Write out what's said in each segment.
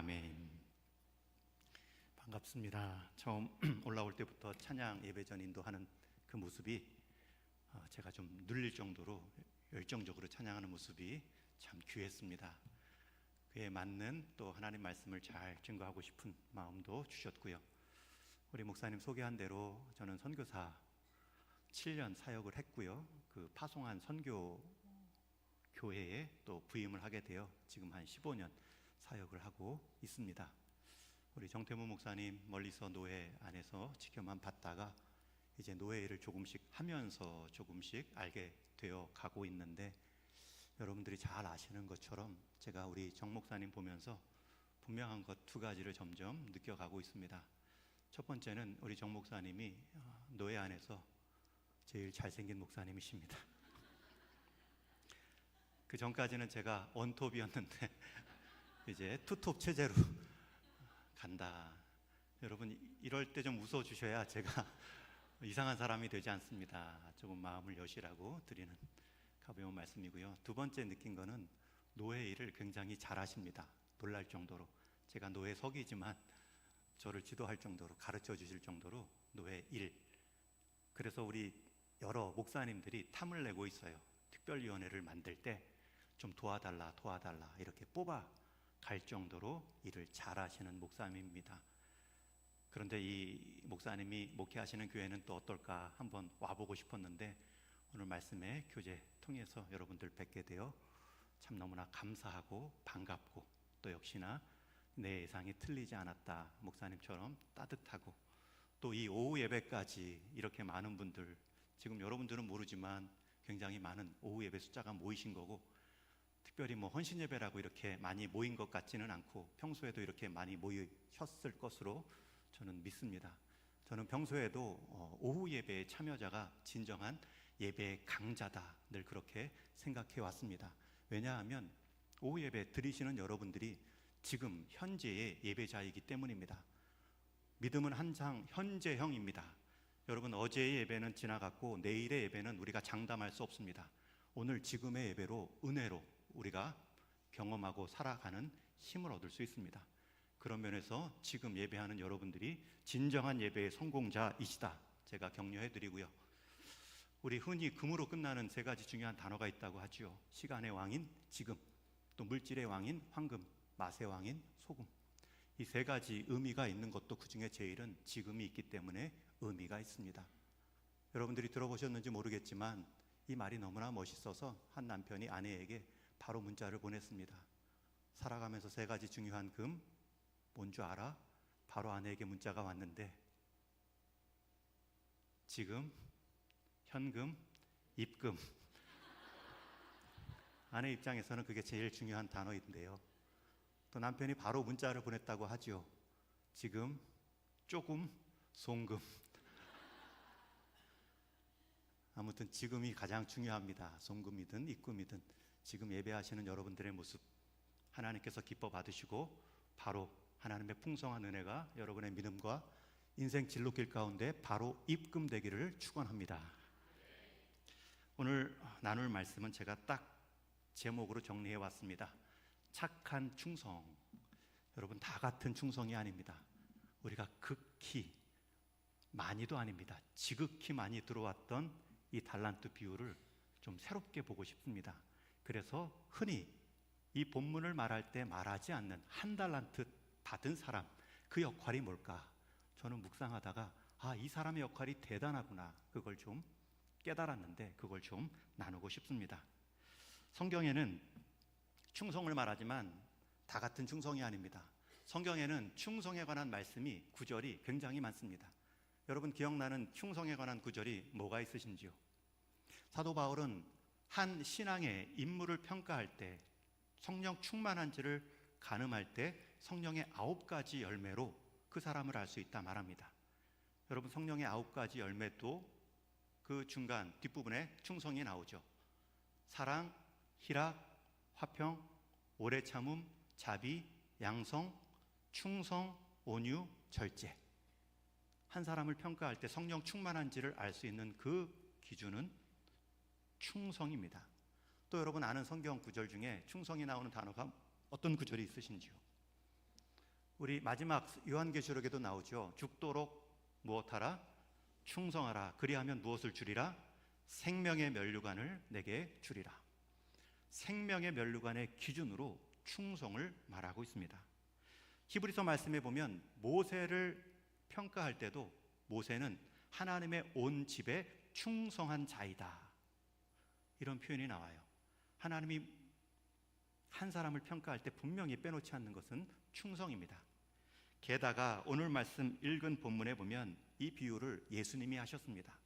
아멘. 반갑습니다. 처음 올라올 때부터 찬양 예배전 인도하는 그 모습이 제가 좀 눌릴 정도로 열정적으로 찬양하는 모습이 참 귀했습니다. 그에 맞는 또 하나님 말씀을 잘 증거하고 싶은 마음도 주셨고요. 우리 목사님 소개한 대로 저는 선교사 7년 사역을 했고요. 그 파송한 선교 교회에 또 부임을 하게 되어 지금 한 15년 사역을 하고 있습니다. 우리 정태무 목사님 멀리서 노예 안에서 지켜만 봤다가 이제 노예 일을 조금씩 하면서 조금씩 알게 되어 가고 있는데, 여러분들이 잘 아시는 것처럼 제가 우리 정 목사님 보면서 분명한 것 두 가지를 점점 느껴가고 있습니다. 첫 번째는 우리 정 목사님이 노예 안에서 제일 잘생긴 목사님이십니다. 그 전까지는 제가 원톱이었는데 이제 투톱 체제로 간다. 여러분 이럴 때 좀 웃어주셔야 제가 이상한 사람이 되지 않습니다. 조금 마음을 여시라고 드리는 가벼운 말씀이고요. 두 번째 느낀 거는 노예 일을 굉장히 잘하십니다. 놀랄 정도로. 제가 노예석이지만 저를 지도할 정도로, 가르쳐 주실 정도로 노예 일. 그래서 우리 여러 목사님들이 탐을 내고 있어요. 특별위원회를 만들 때 좀 도와달라 이렇게 뽑아 갈 정도로 일을 잘하시는 목사님입니다. 그런데 이 목사님이 목회하시는 교회는 또 어떨까 한번 와보고 싶었는데, 오늘 말씀의 교제 통해서 여러분들 뵙게 되어 참 너무나 감사하고 반갑고, 또 역시나 내 예상이 틀리지 않았다. 목사님처럼 따뜻하고, 또 이 오후 예배까지 이렇게 많은 분들, 지금 여러분들은 모르지만 굉장히 많은 오후 예배 숫자가 모이신 거고, 특별히 헌신 예배라고 이렇게 많이 모인 것 같지는 않고 평소에도 이렇게 많이 모이셨을 것으로 저는 믿습니다. 저는 평소에도 오후 예배의 참여자가 진정한 예배의 강자다, 늘 그렇게 생각해 왔습니다. 왜냐하면 오후 예배 드리시는 여러분들이 지금 현재의 예배자이기 때문입니다. 믿음은 항상 현재형입니다. 여러분, 어제의 예배는 지나갔고 내일의 예배는 우리가 장담할 수 없습니다. 오늘 지금의 예배로 은혜로 우리가 경험하고 살아가는 힘을 얻을 수 있습니다. 그런 면에서 지금 예배하는 여러분들이 진정한 예배의 성공자이시다, 제가 격려해 드리고요. 우리 흔히 금으로 끝나는 세 가지 중요한 단어가 있다고 하죠. 시간의 왕인 지금, 또 물질의 왕인 황금, 맛의 왕인 소금. 이 세 가지 의미가 있는 것도 그 중에 제일은 지금이 있기 때문에 의미가 있습니다. 여러분들이 들어보셨는지 모르겠지만 이 말이 너무나 멋있어서 한 남편이 아내에게 바로 문자를 보냈습니다. 살아가면서 세 가지 중요한 금 뭔 줄 알아? 바로 아내에게 문자가 왔는데, 지금, 현금, 입금. 아내 입장에서는 그게 제일 중요한 단어인데요. 또 남편이 바로 문자를 보냈다고 하죠. 지금, 조금, 송금. 아무튼 지금이 가장 중요합니다. 송금이든 입금이든 지금 예배하시는 여러분들의 모습 하나님께서 기뻐 받으시고 바로 하나님의 풍성한 은혜가 여러분의 믿음과 인생 진로길 가운데 바로 입금되기를 축원합니다. 오늘 나눌 말씀은 제가 딱 제목으로 정리해 왔습니다. 착한 충성. 여러분, 다 같은 충성이 아닙니다. 우리가 극히 많이도 아닙니다. 지극히 많이 들어왔던 이 달란트 비유를 좀 새롭게 보고 싶습니다. 그래서 흔히 이 본문을 말할 때 말하지 않는 한 달란트 받은 사람, 그 역할이 뭘까? 저는 묵상하다가 이 사람의 역할이 대단하구나, 그걸 좀 깨달았는데 그걸 좀 나누고 싶습니다. 성경에는 충성을 말하지만 다 같은 충성이 아닙니다. 성경에는 충성에 관한 말씀이, 구절이 굉장히 많습니다. 여러분 기억나는 충성에 관한 구절이 뭐가 있으신지요? 사도 바울은 한 신앙의 인물을 평가할 때, 성령 충만한지를 가늠할 때 성령의 9가지 열매로 그 사람을 알 수 있다 말합니다. 여러분, 성령의 9가지 열매도 그 중간 뒷부분에 충성이 나오죠. 사랑, 희락, 화평, 오래 참음, 자비, 양성, 충성, 온유, 절제. 한 사람을 평가할 때 성령 충만한지를 알 수 있는 그 기준은 충성입니다. 또 여러분 아는 성경 구절 중에 충성이 나오는 단어가 어떤 구절이 있으신지요? 우리 마지막 요한계시록에도 나오죠. 죽도록 무엇하라? 충성하라. 그리하면 무엇을 주리라? 생명의 면류관을 내게 주리라. 생명의 면류관의 기준으로 충성을 말하고 있습니다. 히브리서 말씀에 보면 모세를 평가할 때도 모세는 하나님의 온 집에 충성한 자이다, 이런 표현이 나와요. 하나님이 한 사람을 평가할 때 분명히 빼놓지 않는 것은 충성입니다. 게다가 오늘 말씀 읽은 본문에 보면 이 비유를 예수님이 하셨습니다.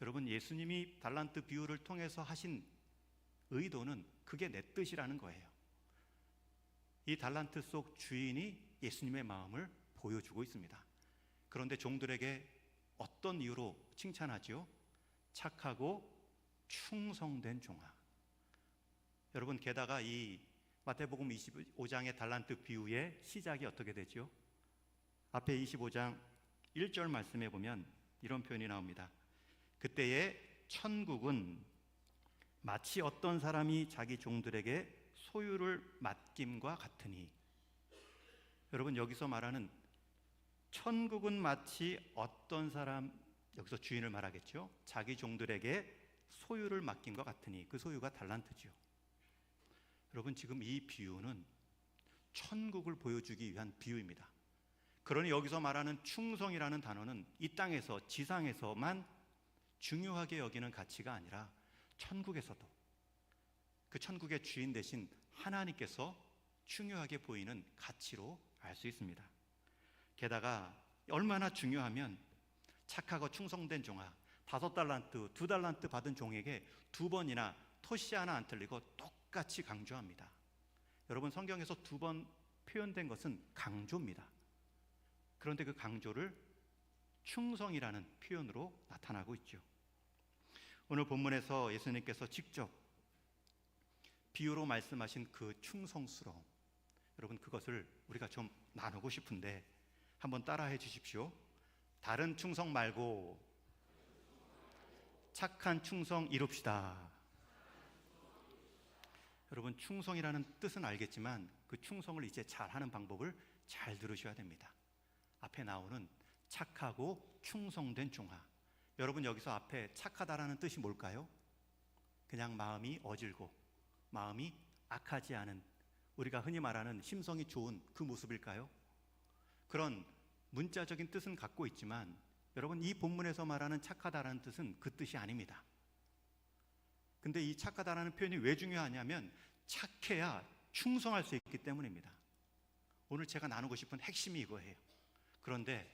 여러분, 예수님이 달란트 비유를 통해서 하신 의도는 그게 내 뜻이라는 거예요. 이 달란트 속 주인이 예수님의 마음을 보여주고 있습니다. 그런데 종들에게 어떤 이유로 칭찬하지요? 착하고 충성된 종아. 여러분, 게다가 이 마태복음 25장의 달란트 비유의 시작이 어떻게 되죠? 앞에 25장 1절 말씀에 보면 이런 표현이 나옵니다. 그때에 천국은 마치 어떤 사람이 자기 종들에게 소유를 맡김과 같으니. 여러분, 여기서 말하는 천국은 마치 어떤 사람, 여기서 주인을 말하겠죠. 자기 종들에게 소유를 맡김과 같으니, 그 소유가 달란트죠. 여러분, 지금 이 비유는 천국을 보여주기 위한 비유입니다. 그러니 여기서 말하는 충성이라는 단어는 이 땅에서, 지상에서만 중요하게 여기는 가치가 아니라 천국에서도 그 천국의 주인 되신 하나님께서 중요하게 보이는 가치로 알 수 있습니다. 게다가 얼마나 중요하면 착하고 충성된 종아, 5달란트, 2달란트 받은 종에게 2번이나 토시 하나 안 틀리고 똑같이 강조합니다. 여러분, 성경에서 2번 표현된 것은 강조입니다. 그런데 그 강조를 충성이라는 표현으로 나타나고 있죠. 오늘 본문에서 예수님께서 직접 비유로 말씀하신 그 충성스러움, 여러분, 그것을 우리가 좀 나누고 싶은데 한번 따라해 주십시오. 다른 충성 말고 착한 충성 이룹시다. 여러분, 충성이라는 뜻은 알겠지만 그 충성을 이제 잘하는 방법을 잘 들으셔야 됩니다. 앞에 나오는 착하고 충성된 종아. 여러분, 여기서 앞에 착하다라는 뜻이 뭘까요? 그냥 마음이 어질고 마음이 악하지 않은, 우리가 흔히 말하는 심성이 좋은 그 모습일까요? 그런 문자적인 뜻은 갖고 있지만 여러분, 이 본문에서 말하는 착하다라는 뜻은 그 뜻이 아닙니다. 근데 이 착하다라는 표현이 왜 중요하냐면 착해야 충성할 수 있기 때문입니다. 오늘 제가 나누고 싶은 핵심이 이거예요. 그런데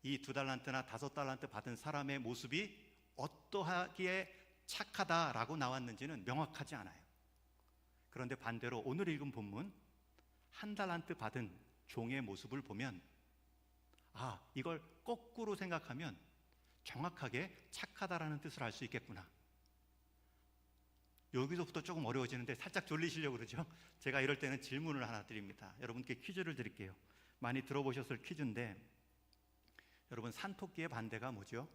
이 2달란트나 5달란트 받은 사람의 모습이 어떠하기에 착하다라고 나왔는지는 명확하지 않아요. 그런데 반대로 오늘 읽은 본문 1달란트 받은 종의 모습을 보면, 아, 이걸 거꾸로 생각하면 정확하게 착하다라는 뜻을 알 수 있겠구나. 여기서부터 조금 어려워지는데 살짝 졸리시려고 그러죠? 제가 이럴 때는 질문을 하나 드립니다. 여러분께 퀴즈를 드릴게요. 많이 들어보셨을 퀴즈인데, 여러분, 산토끼의 반대가 뭐죠?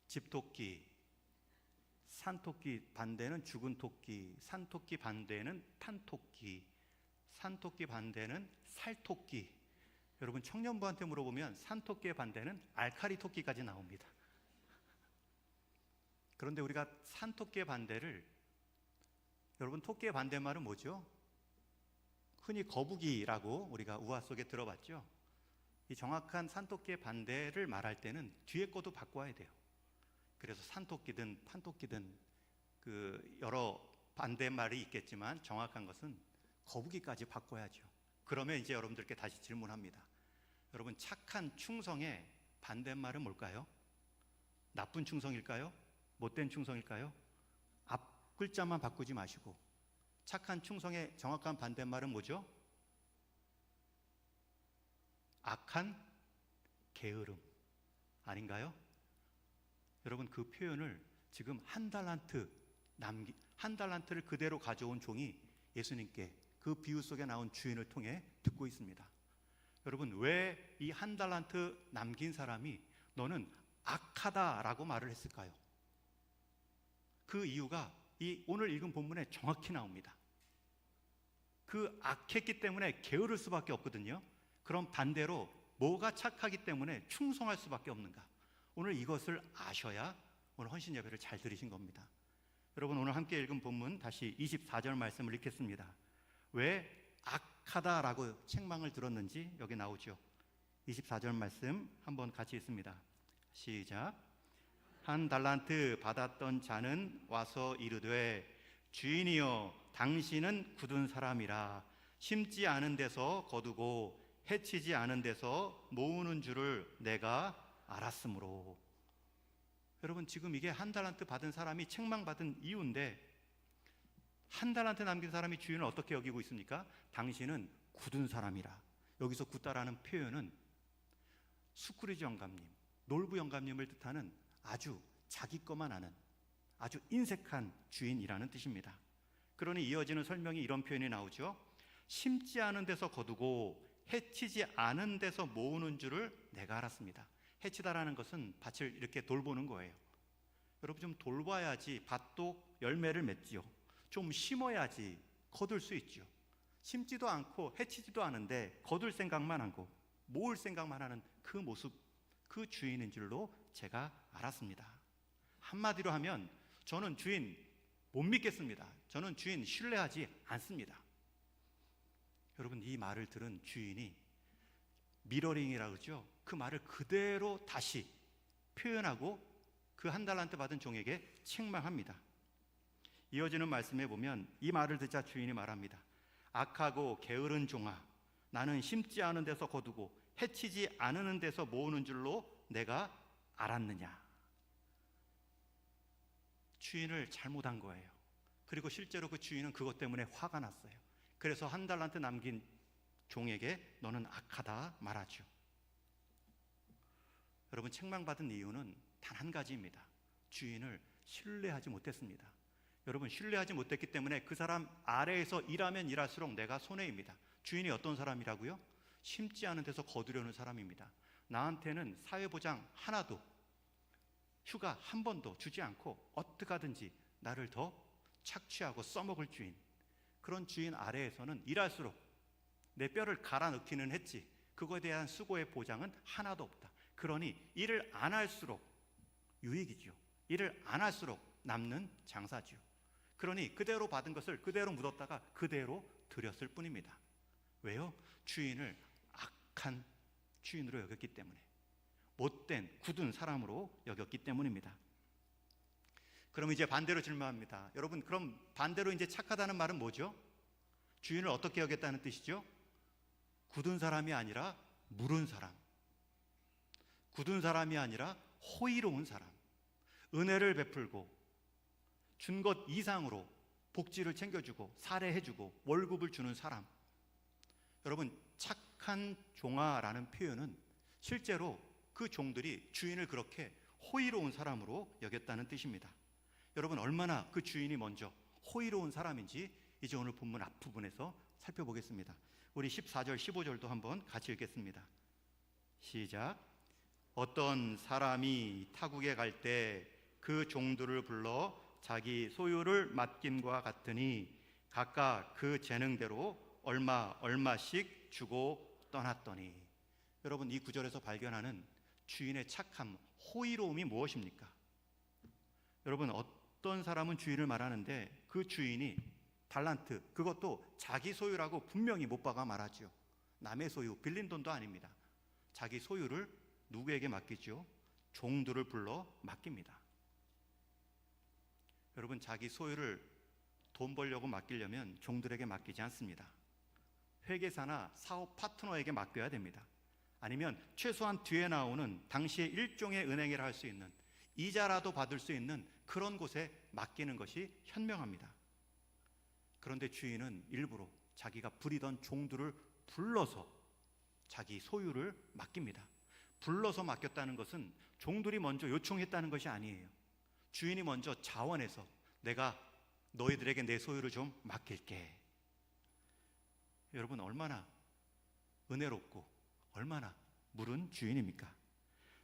집토끼. 산토끼 반대는 죽은 토끼. 산토끼 반대는 탄토끼. 산토끼 반대는 살토끼. 여러분, 청년부한테 물어보면 산토끼의 반대는 알카리 토끼까지 나옵니다. 그런데 우리가 산토끼의 반대를, 여러분, 토끼의 반대말은 뭐죠? 흔히 거북이라고 우리가 우화 속에 들어봤죠? 이 정확한 산토끼의 반대를 말할 때는 뒤에 것도 바꿔야 돼요. 그래서 산토끼든 판토끼든 그 여러 반대말이 있겠지만 정확한 것은 거북이까지 바꿔야죠. 그러면 이제 여러분들께 다시 질문합니다. 여러분, 착한 충성의 반대말은 뭘까요? 나쁜 충성일까요? 못된 충성일까요? 앞 글자만 바꾸지 마시고 착한 충성의 정확한 반대말은 뭐죠? 악한 게으름 아닌가요? 여러분, 그 표현을 지금 1달란트를 그대로 가져온 종이 예수님께 그 비유 속에 나온 주인을 통해 듣고 있습니다. 여러분, 왜 이 1달란트 남긴 사람이 너는 악하다라고 말을 했을까요? 그 이유가 이 오늘 읽은 본문에 정확히 나옵니다. 그 악했기 때문에 게으를 수밖에 없거든요. 그럼 반대로 뭐가 착하기 때문에 충성할 수밖에 없는가? 오늘 이것을 아셔야 오늘 헌신 예배를 잘 드리신 겁니다. 여러분, 오늘 함께 읽은 본문 다시 24절 말씀을 읽겠습니다. 왜 악하다라고 책망을 들었는지 여기 나오죠. 24절 말씀 한번 같이 읽습니다. 시작. 한 달란트 받았던 자는 와서 이르되 주인이여 당신은 굳은 사람이라 심지 않은 데서 거두고 해치지 않은 데서 모으는 줄을 내가 알았으므로. 여러분, 지금 이게 한 달란트 받은 사람이 책망받은 이유인데, 한 달란트 남긴 사람이 주인을 어떻게 여기고 있습니까? 당신은 굳은 사람이라. 여기서 굳다라는 표현은 수쿠리지 영감님, 놀부 영감님을 뜻하는 아주 자기 것만 아는 아주 인색한 주인이라는 뜻입니다. 그러니 이어지는 설명이 이런 표현이 나오죠. 심지 않은 데서 거두고 해치지 않은 데서 모으는 줄을 내가 알았습니다. 해치다라는 것은 밭을 이렇게 돌보는 거예요. 여러분, 좀 돌봐야지 밭도 열매를 맺지요. 좀 심어야지 거둘 수 있죠. 심지도 않고 해치지도 않은데 거둘 생각만 하고 모을 생각만 하는 그 모습, 그 주인인 줄로 제가 알았습니다. 한마디로 하면 저는 주인 못 믿겠습니다. 저는 주인 신뢰하지 않습니다. 여러분, 이 말을 들은 주인이 미러링이라고 그러죠. 그 말을 그대로 다시 표현하고 그 한 달란트 받은 종에게 책망합니다. 이어지는 말씀에 보면 이 말을 듣자 주인이 말합니다. 악하고 게으른 종아, 나는 심지 않은 데서 거두고 해치지 않은 데서 모으는 줄로 내가 알았느냐. 주인을 잘못한 거예요. 그리고 실제로 그 주인은 그것 때문에 화가 났어요. 그래서 한 달란트 남긴 종에게 너는 악하다 말하죠. 여러분, 책망받은 이유는 단 한 가지입니다. 주인을 신뢰하지 못했습니다. 여러분, 신뢰하지 못했기 때문에 그 사람 아래에서 일하면 일할수록 내가 손해입니다. 주인이 어떤 사람이라고요? 심지 않은 데서 거두려는 사람입니다. 나한테는 사회보장 하나도, 휴가 한 번도 주지 않고 어떻게 하든지 나를 더 착취하고 써먹을 주인, 그런 주인 아래에서는 일할수록 내 뼈를 갈아 넣기는 했지 그거에 대한 수고의 보장은 하나도 없다. 그러니 일을 안 할수록 유익이죠. 일을 안 할수록 남는 장사죠. 그러니 그대로 받은 것을 그대로 묻었다가 그대로 드렸을 뿐입니다. 왜요? 주인을 악한 주인으로 여겼기 때문에, 못된 굳은 사람으로 여겼기 때문입니다. 그럼 이제 반대로 질문합니다. 여러분, 그럼 반대로 이제 착하다는 말은 뭐죠? 주인을 어떻게 여겼다는 뜻이죠? 굳은 사람이 아니라 무른 사람, 굳은 사람이 아니라 호의로운 사람, 은혜를 베풀고 준 것 이상으로 복지를 챙겨주고 살해해주고 월급을 주는 사람. 여러분, 착한 종아라는 표현은 실제로 그 종들이 주인을 그렇게 호의로운 사람으로 여겼다는 뜻입니다. 여러분, 얼마나 그 주인이 먼저 호의로운 사람인지 이제 오늘 본문 앞부분에서 살펴보겠습니다. 우리 14절 15절도 한번 같이 읽겠습니다. 시작. 어떤 사람이 타국에 갈 때 그 종들을 불러 자기 소유를 맡김과 같으니 각각 그 재능대로 얼마씩 주고 떠났더니. 여러분, 이 구절에서 발견하는 주인의 착함, 호의로움이 무엇입니까? 여러분, 어떤 사람은 주인을 말하는데 그 주인이 달란트, 그것도 자기 소유라고 분명히 못 박아 말하죠. 남의 소유, 빌린 돈도 아닙니다. 자기 소유를 누구에게 맡기죠? 종들을 불러 맡깁니다. 여러분, 자기 소유를 돈 벌려고 맡기려면 종들에게 맡기지 않습니다. 회계사나 사업 파트너에게 맡겨야 됩니다. 아니면 최소한 뒤에 나오는 당시의 일종의 은행이라 할 수 있는, 이자라도 받을 수 있는 그런 곳에 맡기는 것이 현명합니다. 그런데 주인은 일부러 자기가 부리던 종들을 불러서 자기 소유를 맡깁니다. 불러서 맡겼다는 것은 종들이 먼저 요청했다는 것이 아니에요. 주인이 먼저 자원해서 내가 너희들에게 내 소유를 좀 맡길게. 여러분, 얼마나 은혜롭고 얼마나 무른 주인입니까?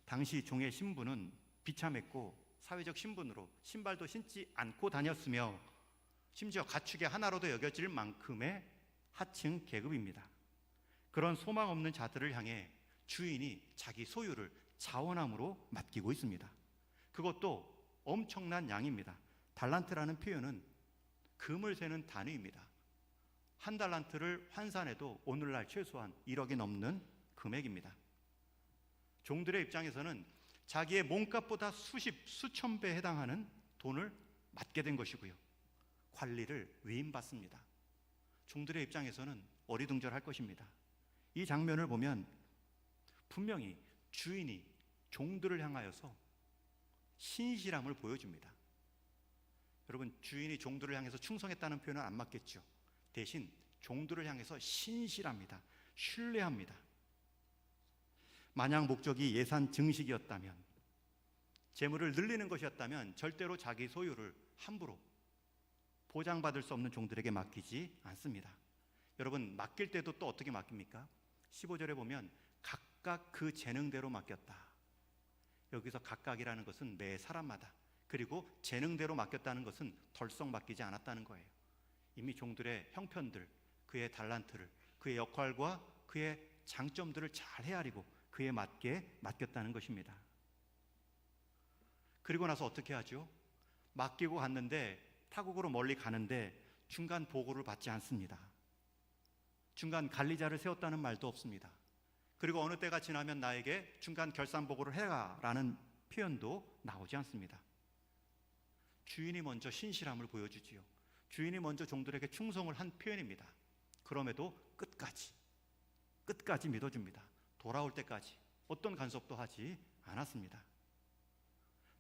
당시 종의 신분은 비참했고 사회적 신분으로 신발도 신지 않고 다녔으며 심지어 가축의 하나로도 여겨질 만큼의 하층 계급입니다. 그런 소망 없는 자들을 향해 주인이 자기 소유를 자원함으로 맡기고 있습니다. 그것도 엄청난 양입니다. 달란트라는 표현은 금을 세는 단위입니다. 한 달란트를 환산해도 오늘날 최소한 1억이 넘는 금액입니다. 종들의 입장에서는 자기의 몸값보다 수천 배에 해당하는 돈을 맡게 된 것이고요. 관리를 위임받습니다. 종들의 입장에서는 어리둥절할 것입니다. 이 장면을 보면 분명히 주인이 종들을 향하여서 신실함을 보여줍니다. 여러분, 주인이 종들을 향해서 충성했다는 표현은 안 맞겠죠. 대신 종들을 향해서 신실합니다. 신뢰합니다. 만약 목적이 예산 증식이었다면, 재물을 늘리는 것이었다면 절대로 자기 소유를 함부로 보장받을 수 없는 종들에게 맡기지 않습니다. 여러분, 맡길 때도 또 어떻게 맡깁니까? 15절에 보면 각각 그 재능대로 맡겼다. 여기서 각각이라는 것은 매 사람마다, 그리고 재능대로 맡겼다는 것은 덜썩 맡기지 않았다는 거예요. 이미 종들의 형편들, 그의 달란트를, 그의 역할과 그의 장점들을 잘 헤아리고 그에 맞게 맡겼다는 것입니다. 그리고 나서 어떻게 하죠? 맡기고 갔는데, 타국으로 멀리 가는데 중간 보고를 받지 않습니다. 중간 관리자를 세웠다는 말도 없습니다. 그리고 어느 때가 지나면 나에게 중간 결산 보고를 해라 라는 표현도 나오지 않습니다. 주인이 먼저 신실함을 보여주지요. 주인이 먼저 종들에게 충성을 한 표현입니다. 그럼에도 끝까지 믿어줍니다. 돌아올 때까지 어떤 간섭도 하지 않았습니다.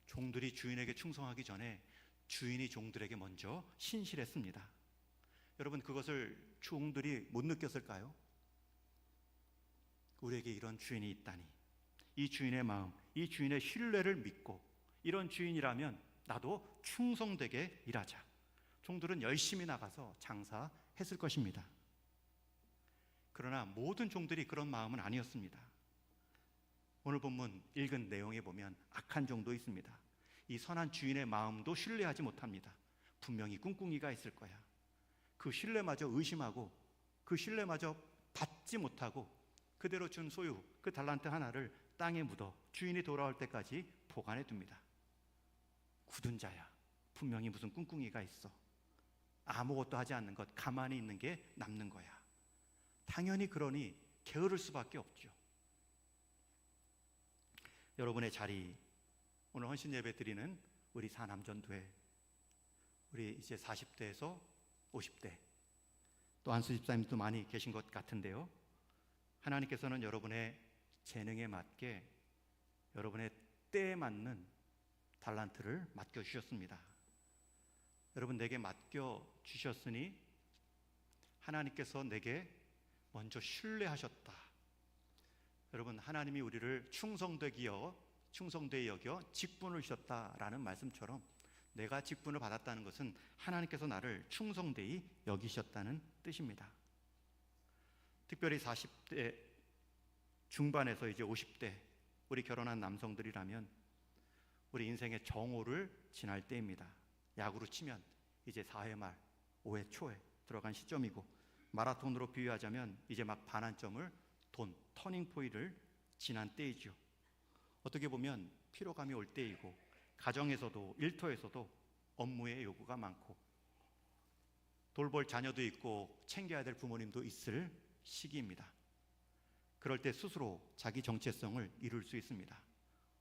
종들이 주인에게 충성하기 전에 주인이 종들에게 먼저 신실했습니다. 여러분, 그것을 종들이 못 느꼈을까요? 우리에게 이런 주인이 있다니, 이 주인의 마음, 이 주인의 신뢰를 믿고 이런 주인이라면 나도 충성되게 일하자. 종들은 열심히 나가서 장사했을 것입니다. 그러나 모든 종들이 그런 마음은 아니었습니다. 오늘 본문 읽은 내용에 보면 악한 종도 있습니다. 이 선한 주인의 마음도 신뢰하지 못합니다. 분명히 꿍꿍이가 있을 거야. 그 신뢰마저 의심하고 그 신뢰마저 받지 못하고 그대로 준 소유, 그 달란트 하나를 땅에 묻어 주인이 돌아올 때까지 보관해 둡니다. 굳은 자야, 분명히 무슨 꿍꿍이가 있어. 아무것도 하지 않는 것, 가만히 있는 게 남는 거야. 당연히 그러니 게으를 수밖에 없죠. 여러분의 자리, 오늘 헌신 예배 드리는 우리 사남전도회, 우리 이제 40대에서 50대, 또 한수 집사님도 많이 계신 것 같은데요. 하나님께서는 여러분의 재능에 맞게 여러분의 때에 맞는 달란트를 맡겨주셨습니다. 여러분, 내게 맡겨주셨으니 하나님께서 내게 먼저 신뢰하셨다. 여러분, 하나님이 우리를 충성되게 여겨 직분을 주셨다라는 말씀처럼 내가 직분을 받았다는 것은 하나님께서 나를 충성되이 여기셨다는 뜻입니다. 특별히 40대 중반에서 이제 50대 우리 결혼한 남성들이라면 우리 인생의 정오를 지날 때입니다. 야구로 치면 이제 4회 말 5회 초에 들어간 시점이고, 마라톤으로 비유하자면 이제 막 반환점을 터닝 포인트를 지난 때이죠. 어떻게 보면 피로감이 올 때이고, 가정에서도 일터에서도 업무의 요구가 많고 돌볼 자녀도 있고 챙겨야 될 부모님도 있을 시기입니다. 그럴 때 스스로 자기 정체성을 이룰 수 있습니다.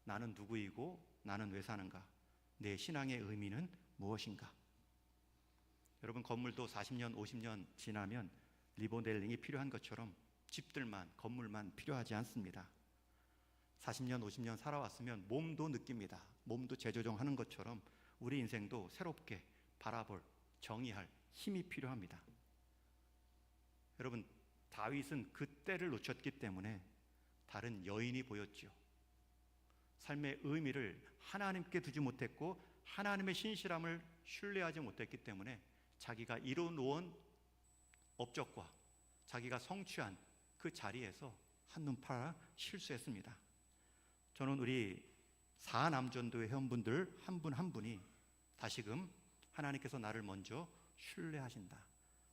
나는 누구이고 나는 왜 사는가? 내 신앙의 의미는 무엇인가? 여러분, 건물도 40년, 50년 지나면 리모델링이 필요한 것처럼 집들만, 건물만 필요하지 않습니다. 40년, 50년 살아왔으면 몸도 느낍니다. 몸도 재조정하는 것처럼 우리 인생도 새롭게 바라볼, 정의할 힘이 필요합니다. 여러분, 다윗은 그 때를 놓쳤기 때문에 다른 여인이 보였죠. 삶의 의미를 하나님께 두지 못했고 하나님의 신실함을 신뢰하지 못했기 때문에 자기가 이뤄놓은 업적과 자기가 성취한 그 자리에서 한눈 팔아 실수했습니다. 저는 우리 사남전도의 회원분들 한 분 한 분이 다시금 하나님께서 나를 먼저 신뢰하신다,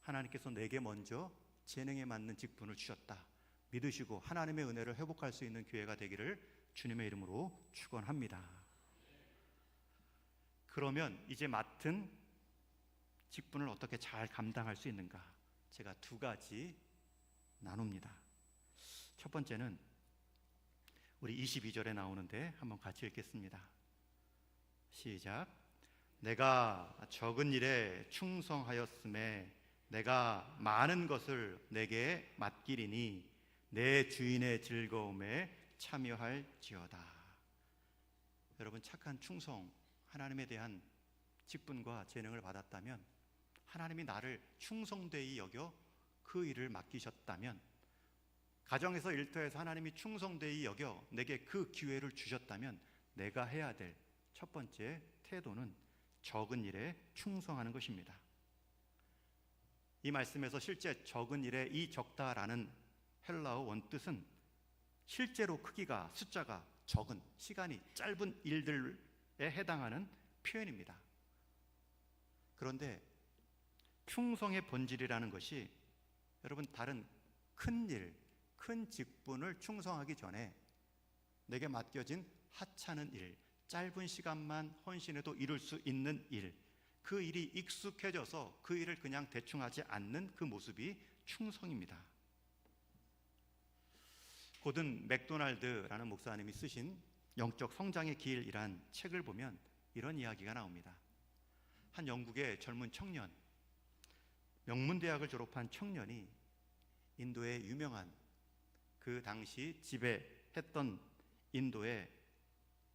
하나님께서 내게 먼저 재능에 맞는 직분을 주셨다 믿으시고 하나님의 은혜를 회복할 수 있는 교회가 되기를 주님의 이름으로 축원합니다. 그러면 이제 맡은 직분을 어떻게 잘 감당할 수 있는가? 제가 두 가지 나눕니다. 첫 번째는 우리 22절에 나오는데 한번 같이 읽겠습니다. 시작. 내가 적은 일에 충성하였음에 내가 많은 것을 내게 맡기리니 내 주인의 즐거움에 참여할지어다. 여러분, 착한 충성, 하나님에 대한 직분과 재능을 받았다면, 하나님이 나를 충성되이 여겨 그 일을 맡기셨다면, 가정에서 일터에서 하나님이 충성되이 여겨 내게 그 기회를 주셨다면, 내가 해야 될 첫 번째 태도는 적은 일에 충성하는 것입니다. 이 말씀에서 실제 적은 일에 이 적다라는 헬라어 원뜻은 실제로 크기가, 숫자가 적은, 시간이 짧은 일들에 해당하는 표현입니다. 그런데 충성의 본질이라는 것이 여러분, 다른 큰 일, 큰 직분을 충성하기 전에 내게 맡겨진 하찮은 일, 짧은 시간만 헌신해도 이룰 수 있는 일, 그 일이 익숙해져서 그 일을 그냥 대충 하지 않는 그 모습이 충성입니다. 고든 맥도날드라는 목사님이 쓰신 영적 성장의 길이란 책을 보면 이런 이야기가 나옵니다. 한 영국의 젊은 청년, 명문대학을 졸업한 청년이 인도의 유명한, 그 당시 지배했던 인도의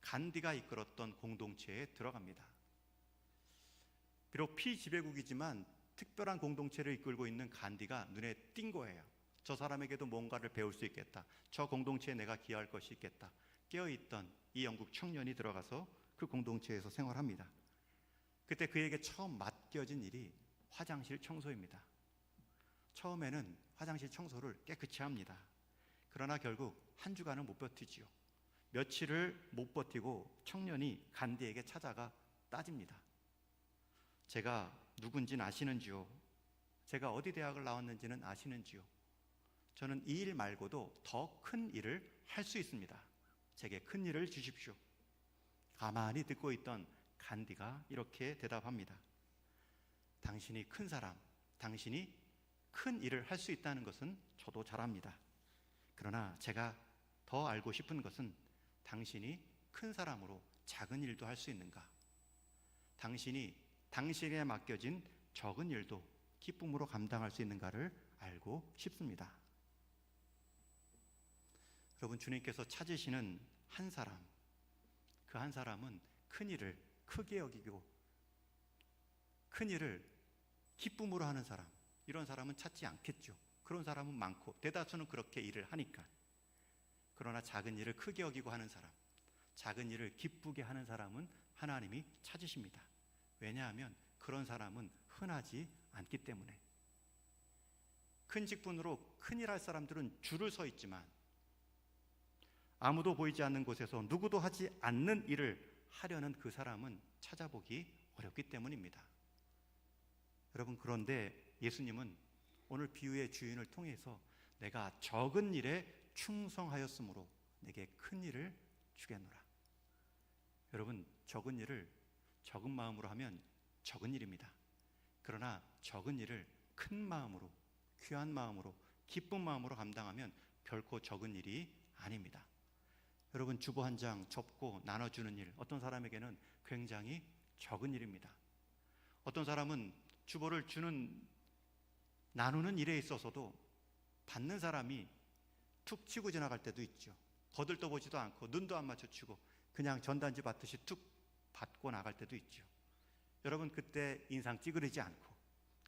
간디가 이끌었던 공동체에 들어갑니다. 비록 피지배국이지만 특별한 공동체를 이끌고 있는 간디가 눈에 띈 거예요. 저 사람에게도 뭔가를 배울 수 있겠다, 저 공동체에 내가 기여할 것이 있겠다. 깨어있던 이 영국 청년이 들어가서 그 공동체에서 생활합니다. 그때 그에게 처음 맡겨진 일이 화장실 청소입니다. 처음에는 화장실 청소를 깨끗이 합니다. 그러나 결국 한 주간은 못 버티지요. 며칠을 못 버티고 청년이 간디에게 찾아가 따집니다. 제가 누군지는 아시는지요? 제가 어디 대학을 나왔는지는 아시는지요? 저는 이 일 말고도 더 큰 일을 할 수 있습니다. 제게 큰 일을 주십시오. 가만히 듣고 있던 간디가 이렇게 대답합니다. 당신이 큰 사람, 당신이 큰 일을 할 수 있다는 것은 저도 잘 압니다. 그러나 제가 더 알고 싶은 것은 당신이 큰 사람으로 작은 일도 할 수 있는가? 당신이 당신에게 맡겨진 적은 일도 기쁨으로 감당할 수 있는가를 알고 싶습니다. 여러분, 주님께서 찾으시는 한 사람, 그 한 사람은 큰 일을 크게 여기고 큰 일을 기쁨으로 하는 사람, 이런 사람은 찾지 않겠죠. 그런 사람은 많고 대다수는 그렇게 일을 하니까. 그러나 작은 일을 크게 여기고 하는 사람, 작은 일을 기쁘게 하는 사람은 하나님이 찾으십니다. 왜냐하면 그런 사람은 흔하지 않기 때문에. 큰 직분으로 큰일 할 사람들은 줄을 서 있지만 아무도 보이지 않는 곳에서 누구도 하지 않는 일을 하려는 그 사람은 찾아보기 어렵기 때문입니다. 여러분, 그런데 예수님은 오늘 비유의 주인을 통해서 내가 적은 일에 충성하였으므로 내게 큰 일을 주겠노라. 여러분, 적은 일을 적은 마음으로 하면 적은 일입니다. 그러나 적은 일을 큰 마음으로, 귀한 마음으로, 기쁜 마음으로 감당하면 결코 적은 일이 아닙니다. 여러분, 주보 한 장 접고 나눠주는 일, 어떤 사람에게는 굉장히 적은 일입니다. 어떤 사람은 주보를 나누는 일에 있어서도 받는 사람이 툭 치고 지나갈 때도 있죠. 거들떠보지도 않고 눈도 안 마주치고 그냥 전단지 받듯이 툭 받고 나갈 때도 있죠. 여러분, 그때 인상 찌그리지 않고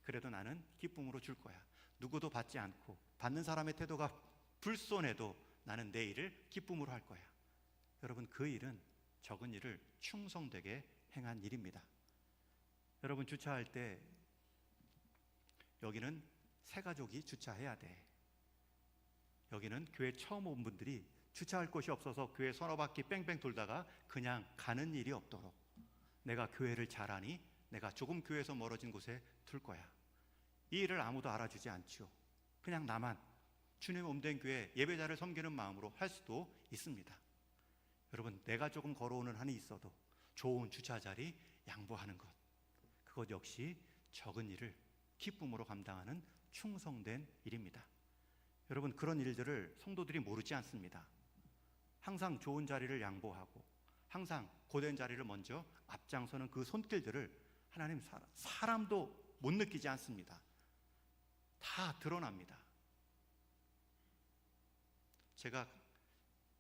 그래도 나는 기쁨으로 줄 거야, 누구도 받지 않고 받는 사람의 태도가 불손해도 나는 내 일을 기쁨으로 할 거야. 여러분, 그 일은 적은 일을 충성되게 행한 일입니다. 여러분, 주차할 때 여기는 새 가족이 주차해야 돼. 여기는 교회 처음 온 분들이 주차할 곳이 없어서 교회 서너 바퀴 뺑뺑 돌다가 그냥 가는 일이 없도록 내가 교회를 잘 아니 내가 조금 교회에서 멀어진 곳에 둘 거야. 이 일을 아무도 알아주지 않죠. 그냥 나만 주님 몸된 교회 예배자를 섬기는 마음으로 할 수도 있습니다. 여러분, 내가 조금 걸어오는 한이 있어도 좋은 주차 자리 양보하는 것, 그것 역시 적은 일을 기쁨으로 감당하는 충성된 일입니다. 여러분, 그런 일들을 성도들이 모르지 않습니다. 항상 좋은 자리를 양보하고 항상 고된 자리를 먼저 앞장서는 그 손길들을 하나님 사람도 못 느끼지 않습니다. 다 드러납니다. 제가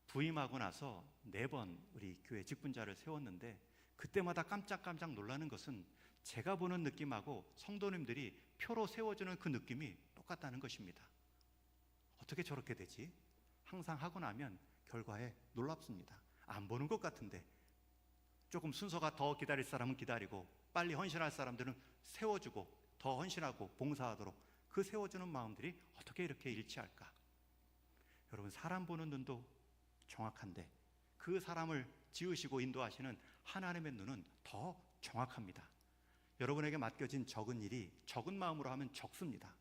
부임하고 나서 4번 우리 교회 직분자를 세웠는데 그때마다 깜짝깜짝 놀라는 것은 제가 보는 느낌하고 성도님들이 표로 세워주는 그 느낌이 똑같다는 것입니다. 어떻게 저렇게 되지? 항상 하고 나면 결과에 놀랍습니다. 안 보는 것 같은데 조금 순서가 더 기다릴 사람은 기다리고 빨리 헌신할 사람들은 세워주고 더 헌신하고 봉사하도록 그 세워주는 마음들이 어떻게 이렇게 일치할까? 여러분, 사람 보는 눈도 정확한데 그 사람을 지으시고 인도하시는 하나님의 눈은 더 정확합니다. 여러분에게 맡겨진 적은 일이 적은 마음으로 하면 적습니다.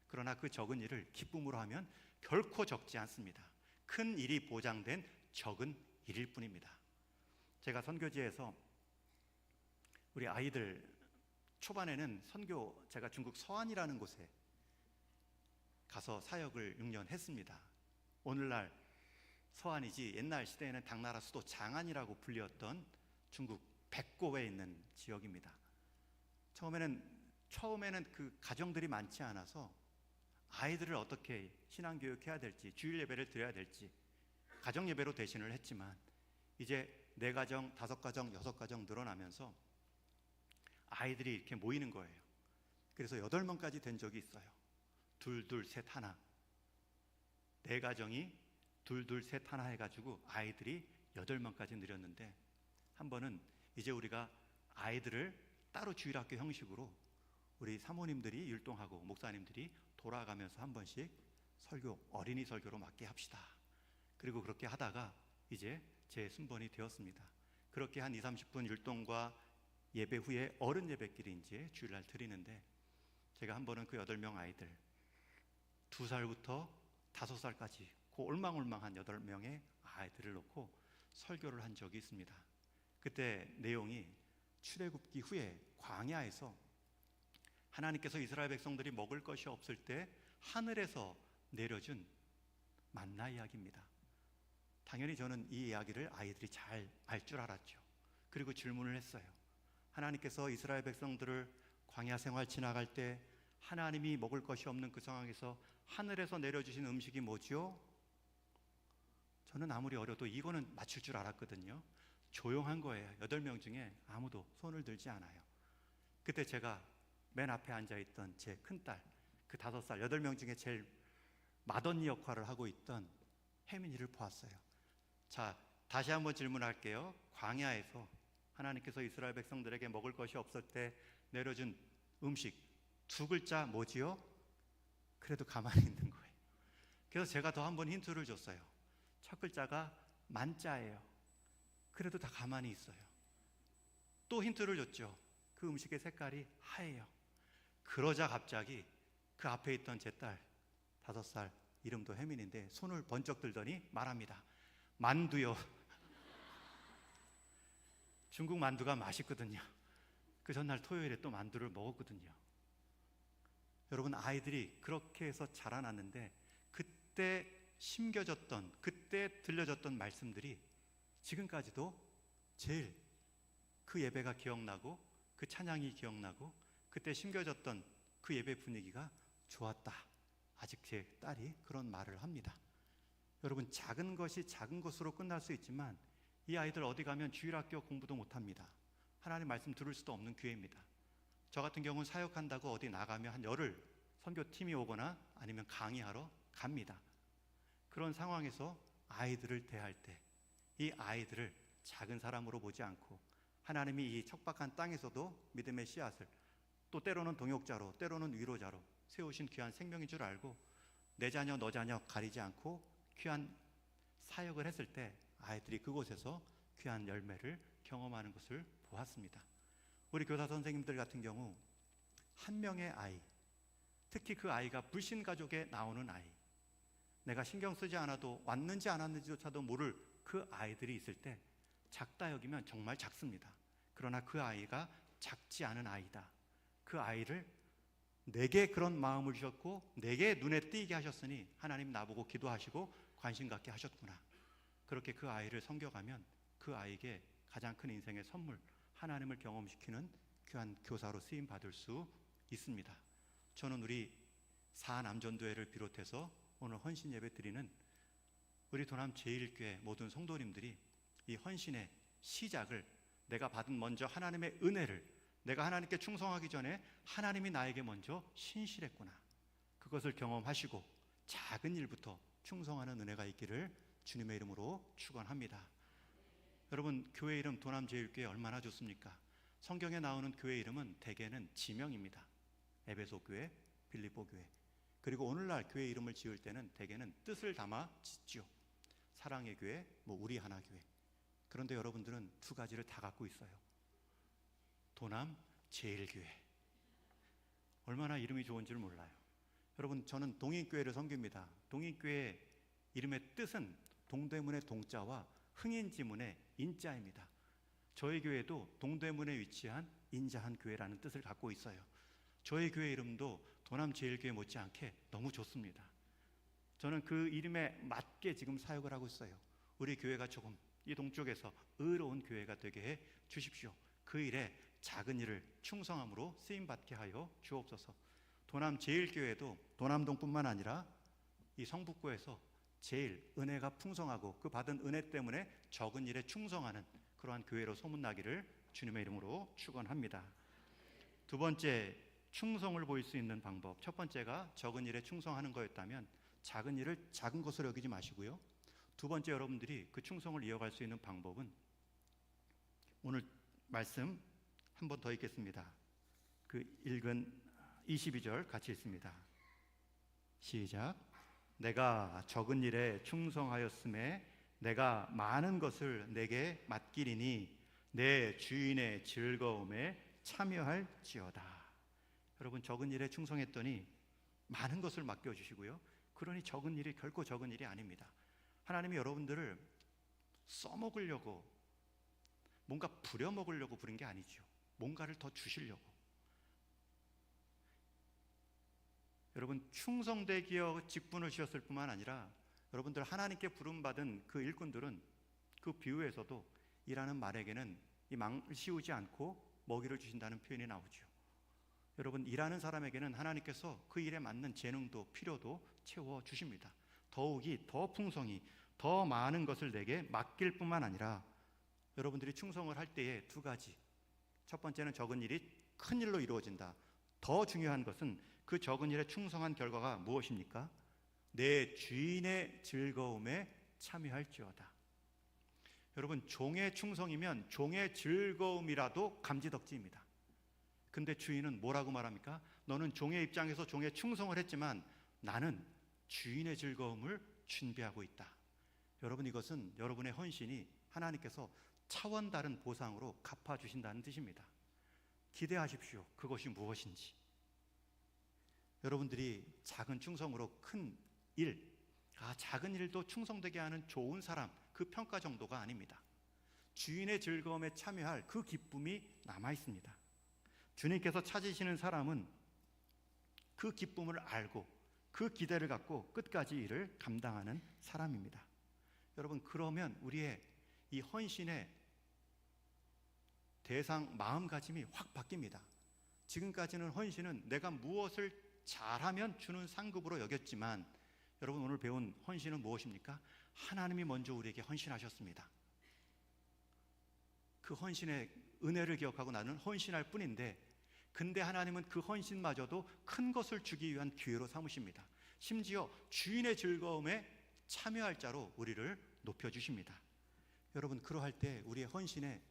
그러나 그 적은 일을 기쁨으로 하면 결코 적지 않습니다. 큰 일이 보장된 적은 일일 뿐입니다. 제가 선교지에서 우리 아이들 초반에는 선교, 제가 중국 서안이라는 곳에 가서 사역을 6년 했습니다. 오늘날 서안이지 옛날 시대에는 당나라 수도 장안이라고 불렸던 중국 백고에 있는 지역입니다. 처음에는 그 가정들이 많지 않아서 아이들을 어떻게 신앙교육해야 될지, 주일 예배를 드려야 될지 가정 예배로 대신을 했지만 이제 4가정, 5가정, 6가정 늘어나면서 아이들이 이렇게 모이는 거예요. 그래서 8명까지 된 적이 있어요. 둘, 둘, 셋, 하나. 4가정이 둘, 둘, 셋, 하나 해가지고 아이들이 8명까지 늘었는데 한 번은 이제 우리가 아이들을 따로 주일학교 형식으로 우리 사모님들이 율동하고 목사님들이 돌아가면서 한 번씩 설교, 어린이 설교로 맡게 합시다. 그리고 그렇게 하다가 이제 제 순번이 되었습니다. 그렇게 한 20-30분 율동과 예배 후에 어른 예배끼리 이제 주일날 드리는데 제가 한 번은 그 8명 아이들 2살부터 5살까지 그 올망올망한 8명의 아이들을 놓고 설교를 한 적이 있습니다. 그때 내용이 출애굽기 후에 광야에서 하나님께서 이스라엘 백성들이 먹을 것이 없을 때 하늘에서 내려준 만나 이야기입니다. 당연히 저는 이 이야기를 아이들이 잘 알 줄 알았죠. 그리고 질문을 했어요. 하나님께서 이스라엘 백성들을 광야 생활 지나갈 때 하나님이 먹을 것이 없는 그 상황에서 하늘에서 내려주신 음식이 뭐죠? 저는 아무리 어려도 이거는 맞출 줄 알았거든요. 조용한 거예요. 8명 중에 아무도 손을 들지 않아요. 그때 제가 맨 앞에 앉아있던 제 큰딸, 그 5살, 8명 중에 제일 맏언니 역할을 하고 있던 혜민이를 보았어요. 자, 다시 한번 질문할게요. 광야에서 하나님께서 이스라엘 백성들에게 먹을 것이 없을 때 내려준 음식 2글자 뭐지요? 그래도 가만히 있는 거예요. 그래서 제가 더 한 번 힌트를 줬어요. 첫 글자가 만자예요. 그래도 다 가만히 있어요. 또 힌트를 줬죠. 그 음식의 색깔이 하얘요. 그러자 갑자기 그 앞에 있던 제 딸 5살, 이름도 혜민인데 손을 번쩍 들더니 말합니다. 만두요. 중국 만두가 맛있거든요. 그 전날 토요일에 또 만두를 먹었거든요. 여러분, 아이들이 그렇게 해서 자라났는데 그때 심겨졌던, 그때 들려졌던 말씀들이 지금까지도 제일 그 예배가 기억나고 그 찬양이 기억나고 그때 심겨졌던 그 예배 분위기가 좋았다. 아직 제 딸이 그런 말을 합니다. 여러분, 작은 것이 작은 것으로 끝날 수 있지만 이 아이들 어디 가면 주일학교 공부도 못합니다. 하나님 말씀 들을 수도 없는 기회입니다. 저 같은 경우는 사역한다고 어디 나가면 한 열흘 선교팀이 오거나 아니면 강의하러 갑니다. 그런 상황에서 아이들을 대할 때 이 아이들을 작은 사람으로 보지 않고 하나님이 이 척박한 땅에서도 믿음의 씨앗을 또 때로는 동역자로 때로는 위로자로 세우신 귀한 생명인 줄 알고 내 자녀 너 자녀 가리지 않고 귀한 사역을 했을 때 아이들이 그곳에서 귀한 열매를 경험하는 것을 보았습니다. 우리 교사 선생님들 같은 경우 한 명의 아이, 특히 그 아이가 불신 가족에 나오는 아이, 내가 신경 쓰지 않아도 왔는지 안 왔는지조차도 모를 그 아이들이 있을 때 작다 여기면 정말 작습니다. 그러나 그 아이가 작지 않은 아이다. 그 아이를 내게 그런 마음을 주셨고 내게 눈에 띄게 하셨으니 하나님 나보고 기도하시고 관심 갖게 하셨구나. 그렇게 그 아이를 섬겨가면 그 아이에게 가장 큰 인생의 선물, 하나님을 경험시키는 귀한 교사로 쓰임 받을 수 있습니다. 저는 우리 사남전도회를 비롯해서 오늘 헌신 예배 드리는 우리 도남 제1교회 모든 성도님들이 이 헌신의 시작을 내가 받은 먼저 하나님의 은혜를, 내가 하나님께 충성하기 전에 하나님이 나에게 먼저 신실했구나, 그것을 경험하시고 작은 일부터 충성하는 은혜가 있기를 주님의 이름으로 축원합니다. 여러분, 교회 이름 도남제일교회 얼마나 좋습니까? 성경에 나오는 교회 이름은 대개는 지명입니다. 에베소 교회, 빌립보 교회. 그리고 오늘날 교회 이름을 지을 때는 대개는 뜻을 담아 짓죠. 사랑의 교회, 우리 하나 교회. 그런데 여러분들은 두 가지를 다 갖고 있어요. 도남 제일교회. 얼마나 이름이 좋은 줄 몰라요. 여러분, 저는 동인교회를 섬깁니다. 동인교회 이름의 뜻은 동대문의 동자와 흥인지문의 인자입니다. 저희 교회도 동대문에 위치한 인자한 교회라는 뜻을 갖고 있어요. 저희 교회 이름도 도남제일교회 못지않게 너무 좋습니다. 저는 그 이름에 맞게 지금 사역을 하고 있어요. 우리 교회가 조금 이 동쪽에서 의로운 교회가 되게 해 주십시오. 그 일에 작은 일을 충성함으로 쓰임받게 하여 주옵소서. 도남제일교회도 도남동뿐만 아니라 이 성북구에서 제일 은혜가 풍성하고 그 받은 은혜 때문에 적은 일에 충성하는 그러한 교회로 소문나기를 주님의 이름으로 축원합니다. 두 번째, 충성을 보일 수 있는 방법. 첫 번째가 적은 일에 충성하는 거였다면 작은 일을 작은 것으로 여기지 마시고요. 두 번째, 여러분들이 그 충성을 이어갈 수 있는 방법은 오늘 말씀 한 번 더 읽겠습니다. 그 읽은 22절 같이 읽습니다. 시작. 내가 적은 일에 충성하였음에 내가 많은 것을 내게 맡기리니 내 주인의 즐거움에 참여할지어다. 여러분, 적은 일에 충성했더니 많은 것을 맡겨주시고요. 그러니 적은 일이 결코 적은 일이 아닙니다. 하나님이 여러분들을 써먹으려고, 뭔가 부려먹으려고 부른 게 아니죠. 뭔가를 더 주시려고. 여러분, 충성되기여 직분을 주셨을 뿐만 아니라 여러분들 하나님께 부름받은 그 일꾼들은 그 비유에서도 일하는 말에게는 이 망을 씌우지 않고 먹이를 주신다는 표현이 나오죠. 여러분, 일하는 사람에게는 하나님께서 그 일에 맞는 재능도 필요도 채워주십니다. 더욱이 더 풍성히 더 많은 것을 내게 맡길 뿐만 아니라 여러분들이 충성을 할 때에 두 가지. 첫 번째는 적은 일이 큰 일로 이루어진다. 더 중요한 것은 그 적은 일에 충성한 결과가 무엇입니까? 내 주인의 즐거움에 참여할지어다. 여러분, 종의 충성이면 종의 즐거움이라도 감지덕지입니다. 근데 주인은 뭐라고 말합니까? 너는 종의 입장에서 종의 충성을 했지만 나는 주인의 즐거움을 준비하고 있다. 여러분, 이것은 여러분의 헌신이 하나님께서 차원 다른 보상으로 갚아주신다는 뜻입니다. 기대하십시오. 그것이 무엇인지. 여러분들이 작은 충성으로 큰 일, 작은 일도 충성되게 하는 좋은 사람, 그 평가 정도가 아닙니다. 주인의 즐거움에 참여할 그 기쁨이 남아 있습니다. 주님께서 찾으시는 사람은 그 기쁨을 알고 그 기대를 갖고 끝까지 일을 감당하는 사람입니다. 여러분, 그러면 우리의 이 헌신의 대상 마음가짐이 확 바뀝니다. 지금까지는 헌신은 내가 무엇을 잘하면 주는 상급으로 여겼지만 여러분, 오늘 배운 헌신은 무엇입니까? 하나님이 먼저 우리에게 헌신하셨습니다. 그 헌신의 은혜를 기억하고 나는 헌신할 뿐인데, 근데 하나님은 그 헌신마저도 큰 것을 주기 위한 기회로 삼으십니다. 심지어 주인의 즐거움에 참여할 자로 우리를 높여주십니다. 여러분, 그러할 때 우리의 헌신의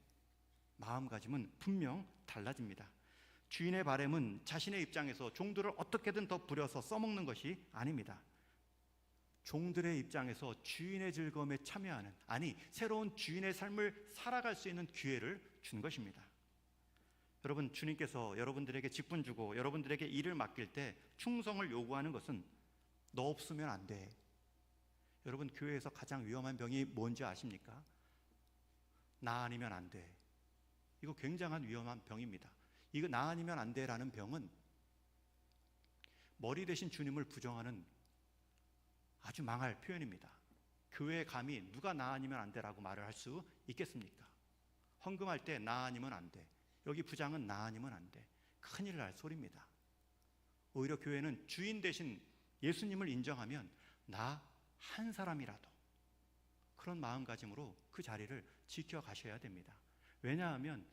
마음가짐은 분명 달라집니다. 주인의 바람은 자신의 입장에서 종들을 어떻게든 더 부려서 써먹는 것이 아닙니다. 종들의 입장에서 주인의 즐거움에 참여하는, 아니 새로운 주인의 삶을 살아갈 수 있는 기회를 준 것입니다. 여러분, 주님께서 여러분들에게 직분 주고 여러분들에게 일을 맡길 때 충성을 요구하는 것은 너 없으면 안 돼. 여러분, 교회에서 가장 위험한 병이 뭔지 아십니까? 나 아니면 안 돼. 이거 굉장한 위험한 병입니다. 이거 나 아니면 안 돼라는 병은 머리 대신 주님을 부정하는 아주 망할 표현입니다. 교회에 감히 누가 나 아니면 안 돼라고 말을 할 수 있겠습니까? 헌금할 때 나 아니면 안 돼. 여기 부장은 나 아니면 안 돼. 큰일 날 소리입니다. 오히려 교회는 주인 대신 예수님을 인정하면 나 한 사람이라도 그런 마음가짐으로 그 자리를 지켜가셔야 됩니다. 왜냐하면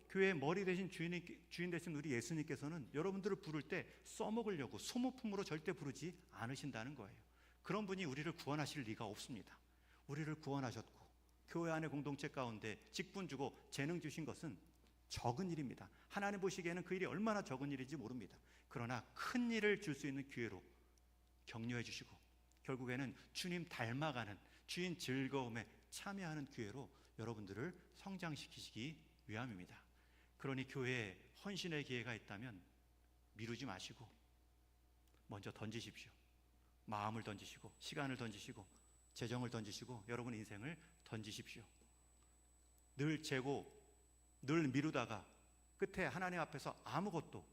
교회의 머리 대신 주인 대신 우리 예수님께서는 여러분들을 부를 때 써먹으려고 소모품으로 절대 부르지 않으신다는 거예요. 그런 분이 우리를 구원하실 리가 없습니다. 우리를 구원하셨고 교회 안의 공동체 가운데 직분 주고 재능 주신 것은 적은 일입니다. 하나님 보시기에는 그 일이 얼마나 적은 일인지 모릅니다. 그러나 큰 일을 줄 수 있는 기회로 격려해 주시고 결국에는 주님 닮아가는 주인 즐거움에 참여하는 기회로 여러분들을 성장시키시기 위함입니다. 그러니 교회에 헌신의 기회가 있다면 미루지 마시고 먼저 던지십시오. 마음을 던지시고 시간을 던지시고 재정을 던지시고 여러분 인생을 던지십시오. 늘 재고 늘 미루다가 끝에 하나님 앞에서 아무것도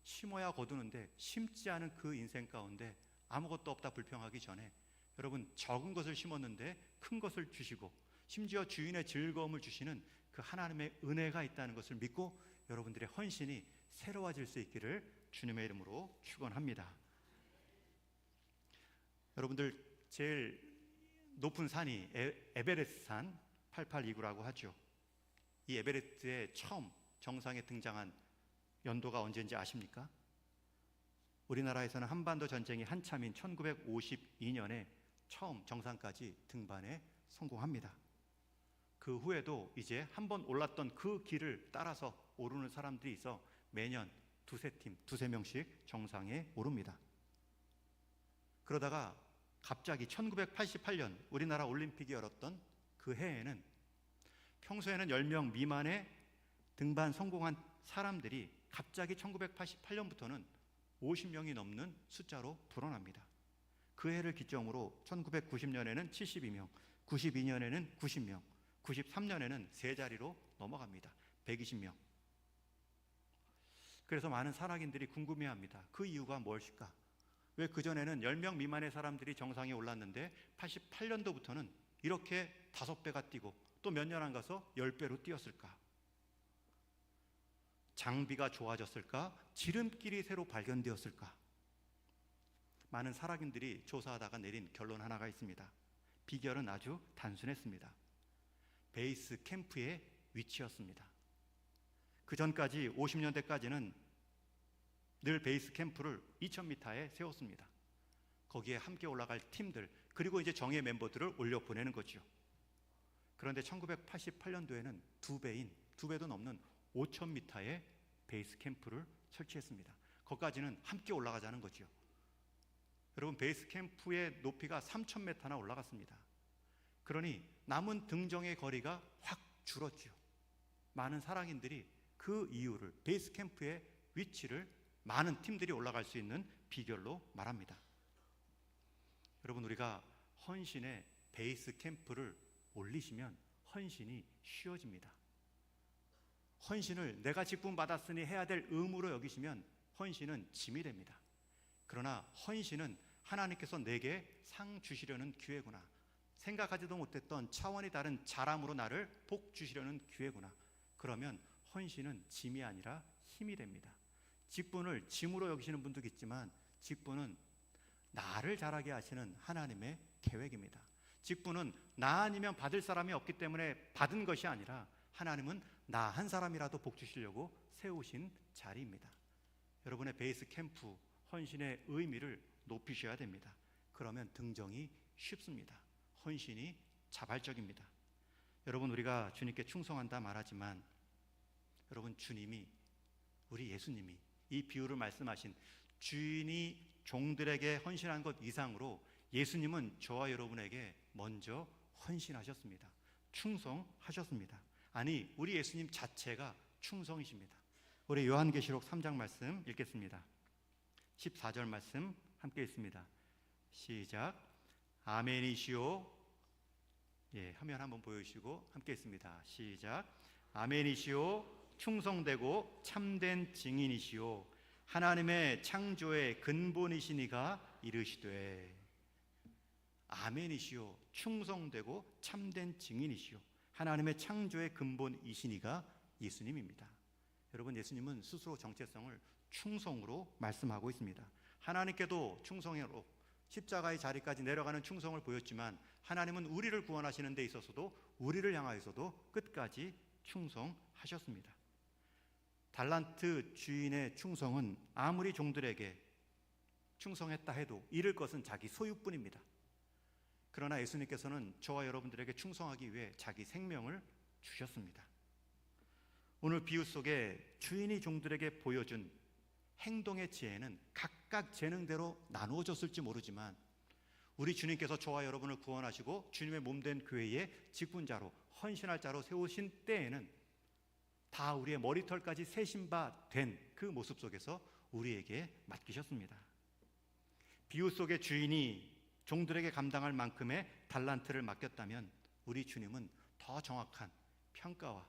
심어야 거두는데 심지 않은 그 인생 가운데 아무것도 없다 불평하기 전에 여러분 적은 것을 심었는데 큰 것을 주시고 심지어 주인의 즐거움을 주시는 그 하나님의 은혜가 있다는 것을 믿고 여러분들의 헌신이 새로워질 수 있기를 주님의 이름으로 축원합니다. 여러분들 제일 높은 산이 에베레스트 산 889라고 하죠. 이 에베레스트에 처음 정상에 등장한 연도가 언제인지 아십니까? 우리나라에서는 한반도 전쟁이 한참인 1952년에 처음 정상까지 등반에 성공합니다. 그 후에도 이제 한번 올랐던 그 길을 따라서 오르는 사람들이 있어 매년 두세 명씩 정상에 오릅니다. 그러다가 갑자기 1988년 우리나라 올림픽이 열었던 그 해에는 평소에는 10명 미만의 등반 성공한 사람들이 갑자기 1988년부터는 50명이 넘는 숫자로 불어납니다. 그 해를 기점으로 1990년에는 72명, 92년에는 90명, 93년에는 세 자리로 넘어갑니다. 120명. 그래서 많은 산악인들이 궁금해합니다. 그 이유가 무엇일까? 왜 그전에는 10명 미만의 사람들이 정상에 올랐는데 88년도부터는 이렇게 5배가 뛰고 또 몇 년 안 가서 10배로 뛰었을까? 장비가 좋아졌을까? 지름길이 새로 발견되었을까? 많은 산악인들이 조사하다가 내린 결론 하나가 있습니다. 비결은 아주 단순했습니다. 베이스 캠프의 위치였습니다. 그 전까지 50년대까지는 늘 베이스 캠프를 2000m에 세웠습니다. 거기에 함께 올라갈 팀들 그리고 이제 정예 멤버들을 올려 보내는 거죠. 그런데 1988년도에는 두 배도 넘는 5000m의 베이스 캠프를 설치했습니다. 거기까지는 함께 올라가자는 거죠. 여러분 베이스 캠프의 높이가 3000m나 올라갔습니다. 그러니 남은 등정의 거리가 확 줄었죠. 많은 산악인들이 그 이유를 베이스 캠프의 위치를 많은 팀들이 올라갈 수 있는 비결로 말합니다. 여러분 우리가 헌신의 베이스 캠프를 올리시면 헌신이 쉬워집니다. 헌신을 내가 직분 받았으니 해야 될 의무로 여기시면 헌신은 짐이 됩니다. 그러나 헌신은 하나님께서 내게 상 주시려는 기회구나. 생각하지도 못했던 차원이 다른 자람으로 나를 복 주시려는 기회구나. 그러면 헌신은 짐이 아니라 힘이 됩니다. 직분을 짐으로 여기시는 분도 있지만 직분은 나를 자라게 하시는 하나님의 계획입니다. 직분은 나 아니면 받을 사람이 없기 때문에 받은 것이 아니라 하나님은 나 한 사람이라도 복 주시려고 세우신 자리입니다. 여러분의 베이스 캠프 헌신의 의미를 높이셔야 됩니다. 그러면 등정이 쉽습니다. 헌신이 자발적입니다. 여러분 우리가 주님께 충성한다 말하지만 여러분 주님이 우리 예수님이 이 비유를 말씀하신 주인이 종들에게 헌신한 것 이상으로 예수님은 저와 여러분에게 먼저 헌신하셨습니다. 충성하셨습니다. 아니 우리 예수님 자체가 충성이십니다. 우리 요한계시록 3장 말씀 읽겠습니다. 14절 말씀 함께 읽습니다. 시작. 아멘이시오. 화면 한번 보여주시고 함께 읽습니다. 시작. 아멘이시오. 충성되고 참된 증인이시오. 하나님의 창조의 근본이시니가 이르시되. 아멘이시오. 충성되고 참된 증인이시오. 하나님의 창조의 근본이시니가 예수님입니다. 여러분, 예수님은 스스로 정체성을 충성으로 말씀하고 있습니다. 하나님께도 충성으로 십자가의 자리까지 내려가는 충성을 보였지만 하나님은 우리를 구원하시는 데 있어서도 우리를 향하여서도 끝까지 충성하셨습니다. 달란트 주인의 충성은 아무리 종들에게 충성했다 해도 잃을 것은 자기 소유뿐입니다. 그러나 예수님께서는 저와 여러분들에게 충성하기 위해 자기 생명을 주셨습니다. 오늘 비유 속에 주인이 종들에게 보여준 행동의 지혜는 각각 재능대로 나누어졌을지 모르지만 우리 주님께서 저와 여러분을 구원하시고 주님의 몸된 교회의 직분자로 헌신할 자로 세우신 때에는 다 우리의 머리털까지 세신 바 된 그 모습 속에서 우리에게 맡기셨습니다. 비유 속의 주인이 종들에게 감당할 만큼의 달란트를 맡겼다면 우리 주님은 더 정확한 평가와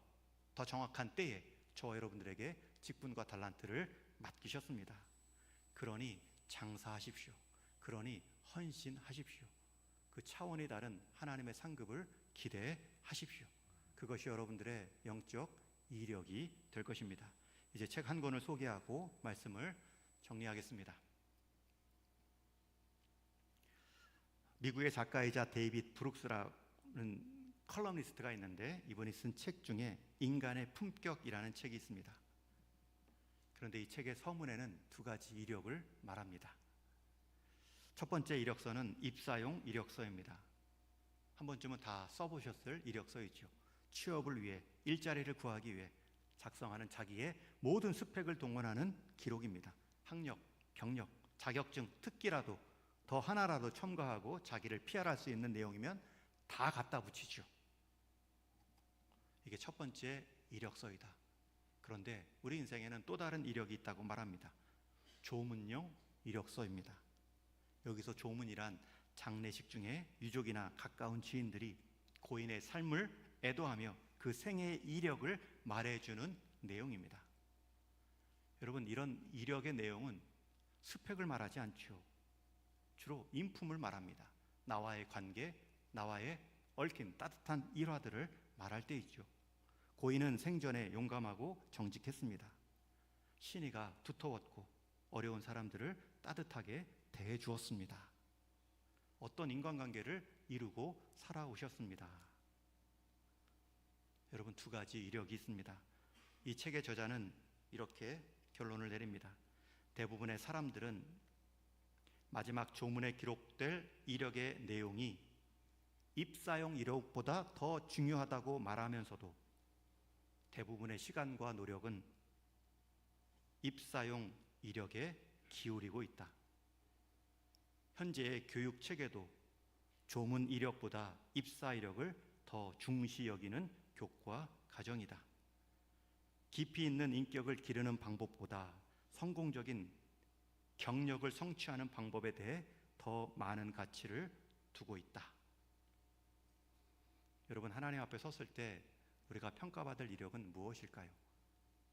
더 정확한 때에 저와 여러분들에게 직분과 달란트를 맡기셨습니다. 그러니 장사하십시오. 그러니 헌신하십시오. 그 차원이 다른 하나님의 상급을 기대하십시오. 그것이 여러분들의 영적 이력이 될 것입니다. 이제 책 한 권을 소개하고 말씀을 정리하겠습니다. 미국의 작가이자 데이빗 브룩스라는 컬럼니스트가 있는데 이분이 쓴 책 중에 인간의 품격이라는 책이 있습니다. 그런데 이 책의 서문에는 두 가지 이력을 말합니다. 첫 번째 이력서는 입사용 이력서입니다. 한 번쯤은 다 써보셨을 이력서이죠. 취업을 위해, 일자리를 구하기 위해 작성하는 자기의 모든 스펙을 동원하는 기록입니다. 학력, 경력, 자격증, 특기라도 더 하나라도 첨가하고 자기를 PR할 수 있는 내용이면 다 갖다 붙이죠. 이게 첫 번째 이력서이다. 그런데 우리 인생에는 또 다른 이력이 있다고 말합니다. 조문용 이력서입니다. 여기서 조문이란 장례식 중에 유족이나 가까운 지인들이 고인의 삶을 애도하며 그 생애의 이력을 말해주는 내용입니다. 여러분, 이런 이력의 내용은 스펙을 말하지 않죠. 주로 인품을 말합니다. 나와의 관계, 나와의 얽힌 따뜻한 일화들을 말할 때 있죠. 고인은 생전에 용감하고 정직했습니다. 신의가 두터웠고 어려운 사람들을 따뜻하게 대해 주었습니다. 어떤 인간관계를 이루고 살아오셨습니다. 여러분, 두 가지 이력이 있습니다. 이 책의 저자는 이렇게 결론을 내립니다. 대부분의 사람들은 마지막 조문에 기록될 이력의 내용이 입사용 이력보다 더 중요하다고 말하면서도 대부분의 시간과 노력은 입사용 이력에 기울이고 있다. 현재의 교육 체계도 조문 이력보다 입사 이력을 더 중시 여기는 교과 과정이다. 깊이 있는 인격을 기르는 방법보다 성공적인 경력을 성취하는 방법에 대해 더 많은 가치를 두고 있다. 여러분, 하나님 앞에 섰을 때 우리가 평가받을 이력은 무엇일까요?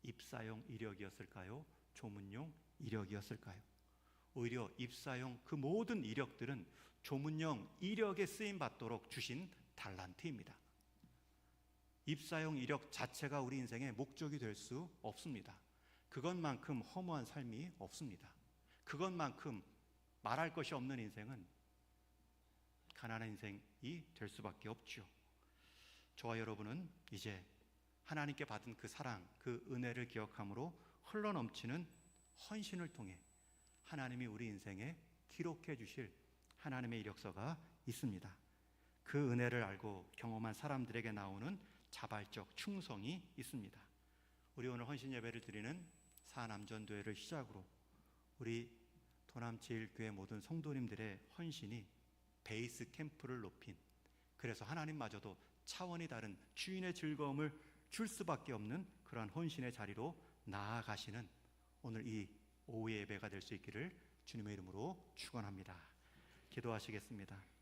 입사용 이력이었을까요? 조문용 이력이었을까요? 오히려 입사용 그 모든 이력들은 조문용 이력에 쓰임받도록 주신 달란트입니다. 입사용 이력 자체가 우리 인생의 목적이 될 수 없습니다. 그것만큼 허무한 삶이 없습니다. 그것만큼 말할 것이 없는 인생은 가난한 인생이 될 수밖에 없죠. 저와 여러분은 이제 하나님께 받은 그 사랑, 그 은혜를 기억함으로 흘러넘치는 헌신을 통해 하나님이 우리 인생에 기록해 주실 하나님의 이력서가 있습니다. 그 은혜를 알고 경험한 사람들에게 나오는 자발적 충성이 있습니다. 우리 오늘 헌신 예배를 드리는 사남전도회를 시작으로 우리 도남제일교회 모든 성도님들의 헌신이 베이스 캠프를 높인, 그래서 하나님마저도 차원이 다른 주인의 즐거움을 줄 수밖에 없는 그러한 혼신의 자리로 나아가시는 오늘 이 오후의 예배가 될 수 있기를 주님의 이름으로 축원합니다. 기도하시겠습니다.